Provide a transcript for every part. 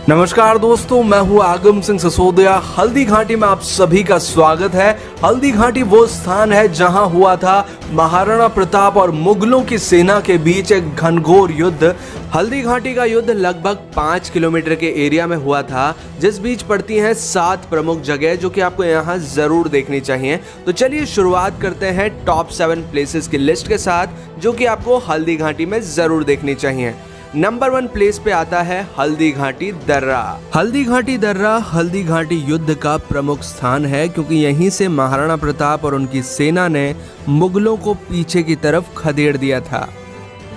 नमस्कार दोस्तों, मैं हूँ आगम सिंह सिसोदिया। हल्दी घाटी में आप सभी का स्वागत है। हल्दी घाटी वो स्थान है जहां हुआ था महाराणा प्रताप और मुगलों की सेना के बीच एक घनघोर युद्ध। हल्दी घाटी का युद्ध लगभग 5 किलोमीटर के एरिया में हुआ था, जिस बीच पड़ती हैं 7 प्रमुख जगह जो कि आपको यहाँ जरूर देखनी चाहिए। तो चलिए शुरुआत करते हैं टॉप 7 प्लेसेस की लिस्ट के साथ, जो कि आपको हल्दी घाटी में जरूर देखनी चाहिए। नंबर 1 प्लेस पे आता है हल्दी घाटी दर्रा। हल्दी घाटी दर्रा हल्दी घाटी युद्ध का प्रमुख स्थान है, क्योंकि यहीं से महाराणा प्रताप और उनकी सेना ने मुगलों को पीछे की तरफ खदेड़ दिया था।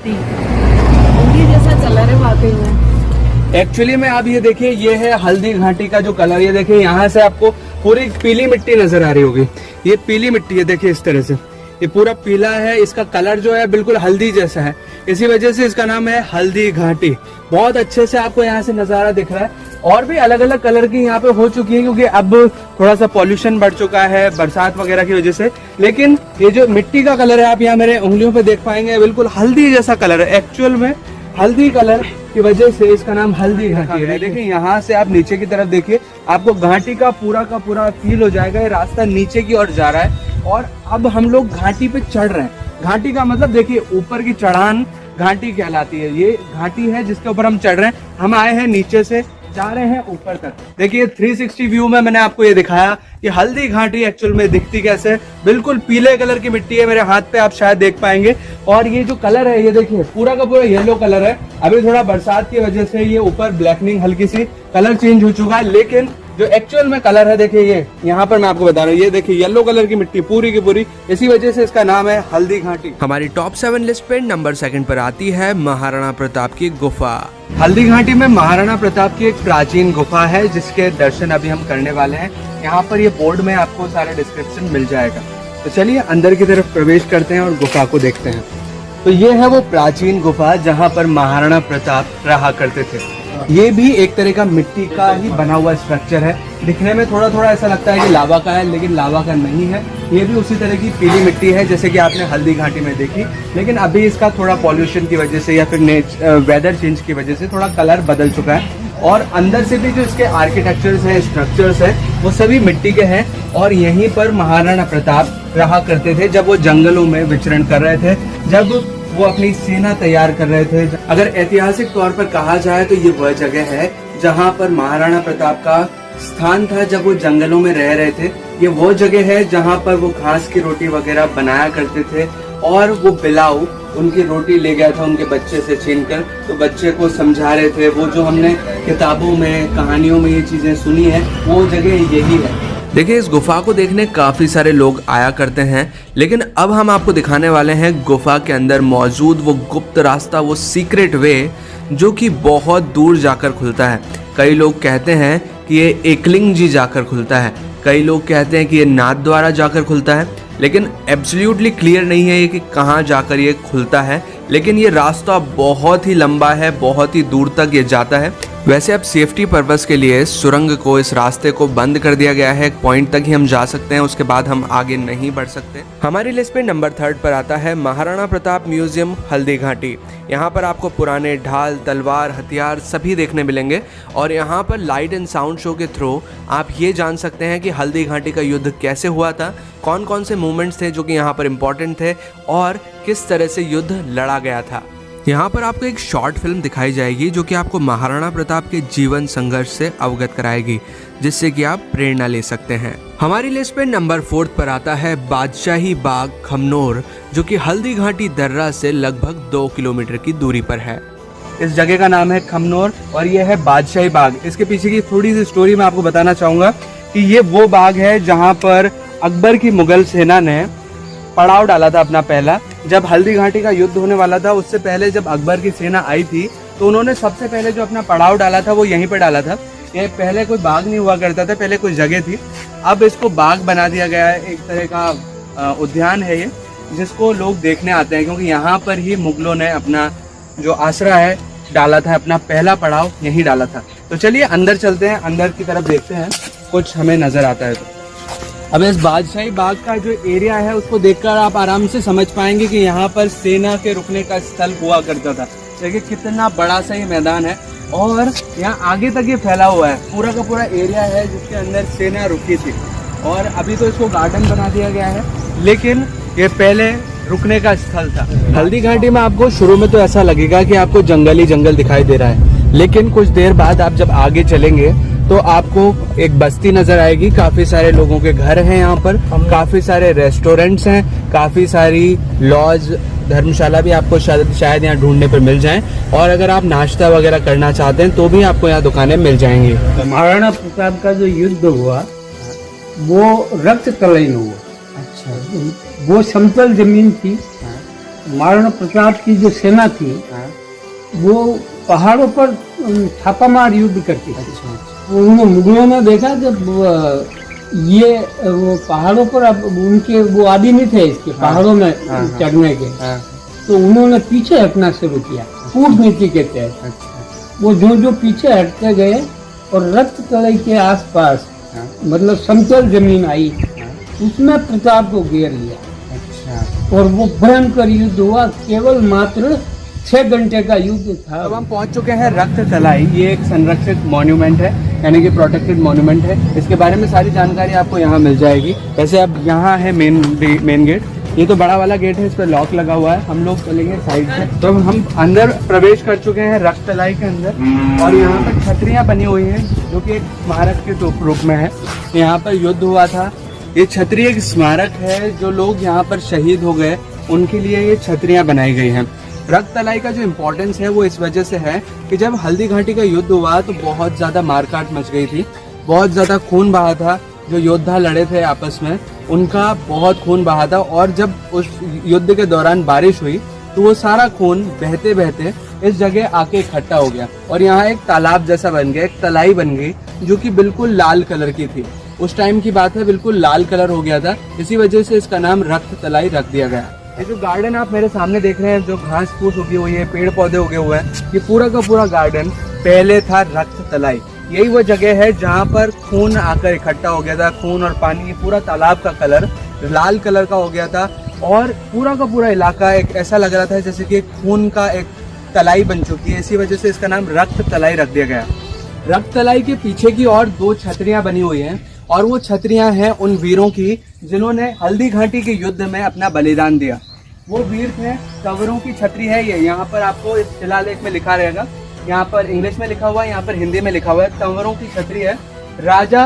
जैसा कलर है वाकई में। एक्चुअली में आप ये देखिए, ये है हल्दी घाटी का जो कलर। ये देखिए, यहाँ से आपको पूरी पीली मिट्टी नजर आ रही होगी। ये पीली मिट्टी है, देखिए इस तरह से ये पूरा पीला है। इसका कलर जो है बिल्कुल हल्दी जैसा है, इसी वजह से इसका नाम है हल्दी घाटी। बहुत अच्छे से आपको यहाँ से नजारा दिख रहा है। और भी अलग अलग कलर की यहाँ पे हो चुकी है, क्योंकि अब थोड़ा सा पॉल्यूशन बढ़ चुका है बरसात वगैरह की वजह से। लेकिन ये जो मिट्टी का कलर है, आप यहाँ मेरे उंगलियों पे देख पाएंगे, बिल्कुल हल्दी जैसा कलर है। एक्चुअल में हल्दी कलर की वजह से इसका नाम हल्दी घाटी है। देखिए यहाँ से आप नीचे की तरफ देखिए, आपको घाटी का पूरा फील हो जाएगा। ये रास्ता नीचे की ओर जा रहा है और अब हम लोग घाटी पे चढ़ रहे हैं। घाटी का मतलब देखिए, ऊपर की चढ़ान घाटी कहलाती है। ये घाटी है जिसके ऊपर हम चढ़ रहे हैं। हम आए हैं नीचे से, जा रहे हैं ऊपर तक। देखिए 360 व्यू में मैंने आपको ये दिखाया कि हल्दी घाटी एक्चुअल में दिखती कैसे। बिल्कुल पीले कलर की मिट्टी है, मेरे हाथ पे आप शायद देख पाएंगे। और ये जो कलर है, ये देखिए पूरा का पूरा येलो कलर है। अभी थोड़ा बरसात की वजह से ये ऊपर ब्लैकनिंग हल्की सी कलर चेंज हो चुका है, लेकिन जो एक्चुअल में कलर है देखिए, ये यहाँ पर मैं आपको बता रहा हूँ, ये देखिए येलो कलर की मिट्टी पूरी की पूरी, इसी वजह से इसका नाम है हल्दी घाटी। हमारी टॉप 7 लिस्ट पे नंबर 2 पर आती है महाराणा प्रताप की गुफा। हल्दी घाटी में महाराणा प्रताप की एक प्राचीन गुफा है, जिसके दर्शन अभी हम करने वाले हैं। यहाँ पर ये बोर्ड में आपको सारा डिस्क्रिप्शन मिल जाएगा। तो चलिए अंदर की तरफ प्रवेश करते हैं और गुफा को देखते हैं। तो ये है वो प्राचीन गुफा जहाँ पर महाराणा प्रताप रहा करते थे। ये भी एक तरह का मिट्टी का ही बना हुआ स्ट्रक्चर है। दिखने में थोड़ा थोड़ा ऐसा लगता है कि लावा का है, लेकिन लावा का नहीं है। ये भी उसी तरह की पीली मिट्टी है जैसे कि आपने हल्दी घाटी में देखी, लेकिन अभी इसका थोड़ा पॉल्यूशन की वजह से या फिर वेदर चेंज की वजह से थोड़ा कलर बदल चुका है। और अंदर से भी जो इसके आर्किटेक्चर्स हैं, स्ट्रक्चर्स हैं, वो सभी मिट्टी के हैं। और यहीं पर महाराणा प्रताप रहा करते थे जब वो जंगलों में विचरण कर रहे थे, जब वो अपनी सेना तैयार कर रहे थे। अगर ऐतिहासिक तौर पर कहा जाए तो ये वह जगह है जहाँ पर महाराणा प्रताप का स्थान था जब वो जंगलों में रह रहे थे। ये वो जगह है जहाँ पर वो घास की रोटी वगैरह बनाया करते थे, और वो बिलाऊ उनकी रोटी ले गया था उनके बच्चे से छीनकर, तो बच्चे को समझा रहे थे। वो जो हमने किताबों में, कहानियों में ये चीजें सुनी है, वो जगह यही है। देखिए, इस गुफा को देखने काफी सारे लोग आया करते हैं, लेकिन अब हम आपको दिखाने वाले हैं गुफा के अंदर मौजूद वो गुप्त रास्ता, वो सीक्रेट वे, जो कि बहुत दूर जाकर खुलता है। कई लोग कहते हैं कि ये एकलिंग जी जाकर खुलता है, कई लोग कहते हैं कि ये नाथ द्वारा जाकर खुलता है, लेकिन एब्सोल्युटली क्लियर नहीं है ये कि कहाँ जाकर ये खुलता है। लेकिन ये रास्ता बहुत ही लंबा है, बहुत ही दूर तक ये जाता है। वैसे अब सेफ्टी पर्पस के लिए सुरंग को, इस रास्ते को बंद कर दिया गया है। एक पॉइंट तक ही हम जा सकते हैं, उसके बाद हम आगे नहीं बढ़ सकते। हमारी लिस्ट पे नंबर 3 पर आता है महाराणा प्रताप म्यूजियम हल्दी घाटी। यहाँ पर आपको पुराने ढाल, तलवार, हथियार सभी देखने मिलेंगे। और यहाँ पर लाइट एंड साउंड शो के थ्रू आप ये जान सकते हैं कि हल्दी घाटी का युद्ध कैसे हुआ था, कौन कौन से मूवमेंट्स थे जो कि यहाँ पर इम्पोर्टेंट थे, और किस तरह से युद्ध लड़ा गया था। यहाँ पर आपको एक शॉर्ट फिल्म दिखाई जाएगी जो कि आपको महाराणा प्रताप के जीवन संघर्ष से अवगत कराएगी, जिससे कि आप प्रेरणा ले सकते हैं। हमारी लिस्ट पे नंबर 4 पर आता है बादशाही बाग खमनोर, जो कि हल्दी घाटी दर्रा से लगभग 2 किलोमीटर की दूरी पर है। इस जगह का नाम है खमनोर और ये है बादशाही बाग। इसके पीछे की थोड़ी सी स्टोरी मैं आपको बताना चाहूँगा कि ये वो बाग है जहाँ पर अकबर की मुगल सेना ने पड़ाव डाला था अपना पहला। जब हल्दी घाटी का युद्ध होने वाला था, उससे पहले जब अकबर की सेना आई थी, तो उन्होंने सबसे पहले जो अपना पड़ाव डाला था वो यहीं पर डाला था। ये पहले कोई बाग नहीं हुआ करता था, पहले कोई जगह थी। अब इसको बाग बना दिया गया है, एक तरह का उद्यान है ये, जिसको लोग देखने आते हैं, क्योंकि यहाँ पर ही मुगलों ने अपना जो आसरा है डाला था, अपना पहला पड़ाव यहीं डाला था। तो चलिए अंदर चलते हैं, अंदर की तरफ देखते हैं कुछ हमें नजर आता है। तो अब इस बादशाही बाग का जो एरिया है उसको देखकर आप आराम से समझ पाएंगे कि यहाँ पर सेना के रुकने का स्थल हुआ करता था। देखिए कितना बड़ा सा ये मैदान है। और यहाँ आगे तक ये फैला हुआ है, पूरा का पूरा एरिया है जिसके अंदर सेना रुकी थी। और अभी तो इसको गार्डन बना दिया गया है, लेकिन ये पहले रुकने का स्थल था। हल्दी घाटी में आपको शुरू में तो ऐसा लगेगा कि आपको जंगल ही जंगल दिखाई दे रहा है, लेकिन कुछ देर बाद आप जब आगे चलेंगे तो आपको एक बस्ती नजर आएगी। काफी सारे लोगों के घर हैं यहाँ पर, काफी सारे रेस्टोरेंट्स हैं, काफी सारी लॉज धर्मशाला भी आपको शायद यहाँ ढूंढने पर मिल जाएं। और अगर आप नाश्ता वगैरह करना चाहते हैं तो भी आपको यहाँ दुकानें मिल जाएंगी। महाराणा प्रताप का जो युद्ध हुआ वो रक्त तलई में हुआ। अच्छा, वो समतल जमीन थी। महाराणा प्रताप की जो सेना थी वो पहाड़ों पर छापामार युद्ध करती थी। उन्होंने मुगलों ने देखा जब ये वो पहाड़ों पर अब उनके वो आदि नहीं थे इसके पहाड़ों में चढ़ने के, तो उन्होंने पीछे हटना शुरू किया कूटनीति के तहत। वो जो पीछे हटते गए और रक्त तलई के आसपास मतलब समतल जमीन आई, उसमें प्रताप को घेर लिया। और वो भयंकर युद्ध हुआ, केवल मात्र 6 घंटे का युद्ध था। अब हम पहुंच चुके हैं रक्त तलाई। ये एक संरक्षित मॉन्यूमेंट है, यानी कि प्रोटेक्टेड मॉन्यूमेंट है। इसके बारे में सारी जानकारी आपको यहाँ मिल जाएगी। वैसे अब यहाँ है मेन गेट। ये तो बड़ा वाला गेट है, इस पर लॉक लगा हुआ है। हम लोग चलेंगे साइड से। तो हम अंदर प्रवेश कर चुके हैं रक्त तलाई के अंदर, और यहाँ पर छतरियाँ बनी हुई हैं जो कि एक स्मारक के रूप में है। यहाँ पर युद्ध हुआ था। ये छतरी एक स्मारक है, जो लोग यहाँ पर शहीद हो गए उनके लिए ये छतरियाँ बनाई गई हैं। रक्त तलाई का जो इम्पोर्टेंस है वो इस वजह से है कि जब हल्दी घाटी का युद्ध हुआ तो बहुत ज़्यादा मारकाट मच गई थी, बहुत ज़्यादा खून बहा था। जो योद्धा लड़े थे आपस में उनका बहुत खून बहा था, और जब उस युद्ध के दौरान बारिश हुई तो वो सारा खून बहते बहते इस जगह आके इकट्ठा हो गया, और यहाँ एक तालाब जैसा बन गया, एक तलाई बन गई जो कि बिल्कुल लाल कलर की थी। उस टाइम की बात है, बिल्कुल लाल कलर हो गया था। इसी वजह से इसका नाम रक्त तलाई रख दिया गया। ये जो गार्डन आप मेरे सामने देख रहे हैं, जो घास फूस उगी हुई है, पेड़ पौधे उगे हुए हैं, ये पूरा का पूरा गार्डन पहले था रक्त तलाई। यही वो जगह है जहाँ पर खून आकर इकट्ठा हो गया था। खून और पानी, पूरा तालाब का कलर लाल कलर का हो गया था, और पूरा का पूरा इलाका एक ऐसा लग रहा था जैसे कि खून का एक तलाई बन चुकी है। इसी वजह से इसका नाम रक्त तलाई रख दिया गया। रक्त तलाई के पीछे की और 2 छतरियां बनी हुई हैं, और वो छतरियां हैं उन वीरों की जिन्होंने हल्दी घाटी के युद्ध में अपना बलिदान दिया। वो वीर थे। तंवरों की छतरी है ये। यहाँ पर आपको इस शिलालेख में लिखा रहेगा, यहाँ पर इंग्लिश में लिखा हुआ है, यहाँ पर हिंदी में लिखा हुआ है। तंवरों की छतरी है। राजा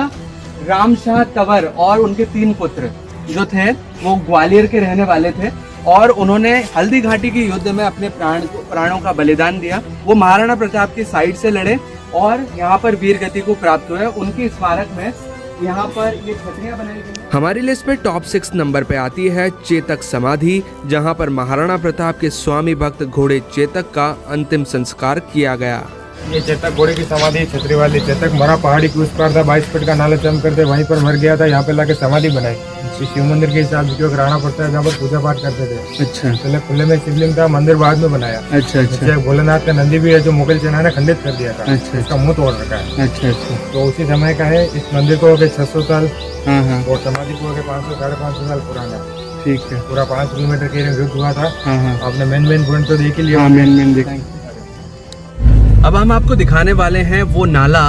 रामशाह तंवर और उनके 3 पुत्र जो थे वो ग्वालियर के रहने वाले थे, और उन्होंने हल्दी घाटी के युद्ध में अपने प्राणों का बलिदान दिया। वो महाराणा प्रताप की साइड से लड़े और यहाँ पर वीर गति को प्राप्त हुए। उनकी स्मारक में यहाँ पर ये छतरियां बनाई गई। हमारी लिस्ट में टॉप 6 नंबर पे आती है चेतक समाधि, जहां पर महाराणा प्रताप के स्वामी भक्त घोड़े चेतक का अंतिम संस्कार किया गया। ये चेतक घोड़े की समाधि छतरी वाली चेतक मरा पहाड़ी के उस पार था, 22 फीट का नाला चम करते वहीं पर मर गया था। यहाँ पे लाके समाधि बनाई। शिव मंदिर के हिसाब से रहना पड़ता है, जहाँ पर पूजा पाठ करते थे। अच्छा, पहले खुले में शिवलिंग था, मंदिर बाद में बनाया। अच्छा। भोलेनाथ का नंदी भी है जो मुगल सेना ने खंडित कर दिया था। अच्छा। इसका मुंह तोड़ रखा है। अच्छा। तो उसी समय का है। इस मंदिर को हो गए 600 साल, हाँ। और समाधि को हो गए 500 साढ़े 500 साल पुराना। ठीक है। पूरा 5 किलोमीटर के युद्ध हुआ था। हाँ। आपने मेन पॉइंट तो देख ही लिया। मेन देख। अब हम आपको दिखाने वाले हैं वो नाला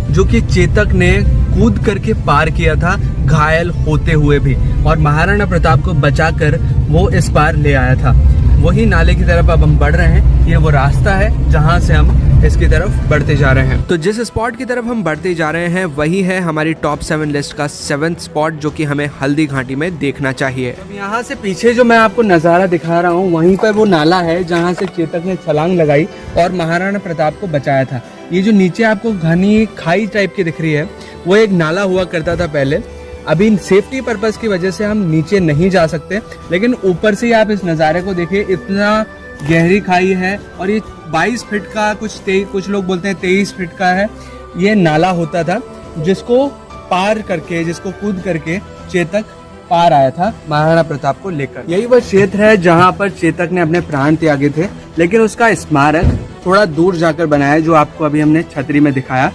जो कि चेतक ने कूद करके पार किया था, घायल होते हुए भी, और महाराणा प्रताप को बचाकर वो इस पार ले आया था। वही नाले की तरफ अब हम बढ़ रहे हैं। ये वो रास्ता है जहाँ से हम इसकी तरफ बढ़ते जा रहे हैं। तो जिस स्पॉट की तरफ हम बढ़ते जा रहे हैं वही है हमारी टॉप 7 लिस्ट का 7th स्पॉट, जो कि हमें हल्दी घाटी में देखना चाहिए। अब यहाँ से पीछे जो मैं आपको नज़ारा दिखा रहा हूँ, वहीं पर वो नाला है जहाँ से चेतक ने छलांग लगाई और महाराणा प्रताप को बचाया था। ये जो नीचे आपको घनी खाई टाइप की दिख रही है, वो एक नाला हुआ करता था पहले। अभी सेफ्टी पर्पस की वजह से हम नीचे नहीं जा सकते, लेकिन ऊपर से आप इस नज़ारे को देखिए। इतना गहरी खाई है, और ये 22 फीट का, कुछ लोग बोलते हैं 23 फीट का है। ये नाला होता था जिसको पार करके, जिसको कूद करके चेतक पार आया था महाराणा प्रताप को लेकर। यही वह क्षेत्र है जहाँ पर चेतक ने अपने प्राण त्यागे थे, लेकिन उसका स्मारक थोड़ा दूर जाकर बनाया, जो आपको अभी हमने छतरी में दिखाया।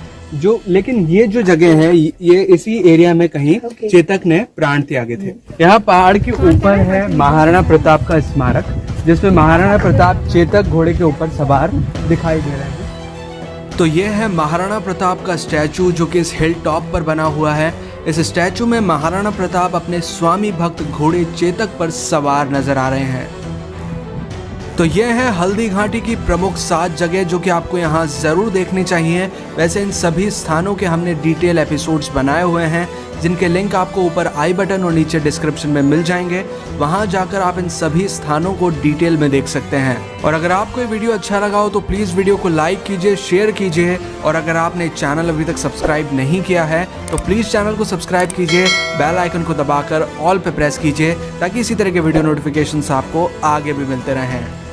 लेकिन ये जो जगह है, ये इसी एरिया में कहीं चेतक ने प्राण त्यागे थे। यहाँ पहाड़ के ऊपर है महाराणा प्रताप का स्मारक, जिसमें महाराणा प्रताप चेतक घोड़े के ऊपर सवार दिखाई दे रहे हैं। तो ये है महाराणा प्रताप का स्टैचू जो कि इस हिल टॉप पर बना हुआ है। इस स्टैचू में महाराणा प्रताप अपने स्वामी भक्त घोड़े चेतक पर सवार नजर आ रहे हैं। तो ये है हल्दी घाटी की प्रमुख 7 जगह जो कि आपको यहाँ ज़रूर देखनी चाहिए। वैसे इन सभी स्थानों के हमने डिटेल एपिसोड्स बनाए हुए हैं जिनके लिंक आपको ऊपर आई बटन और नीचे डिस्क्रिप्शन में मिल जाएंगे। वहाँ जाकर आप इन सभी स्थानों को डिटेल में देख सकते हैं। और अगर आपको ये वीडियो अच्छा लगा हो तो प्लीज़ वीडियो को लाइक कीजिए, शेयर कीजिए, और अगर आपने चैनल अभी तक सब्सक्राइब नहीं किया है तो प्लीज़ चैनल को सब्सक्राइब कीजिए, बेल आइकन को दबाकर ऑल पे प्रेस कीजिए ताकि इसी तरह के वीडियो नोटिफिकेशंस आपको आगे भी मिलते रहें।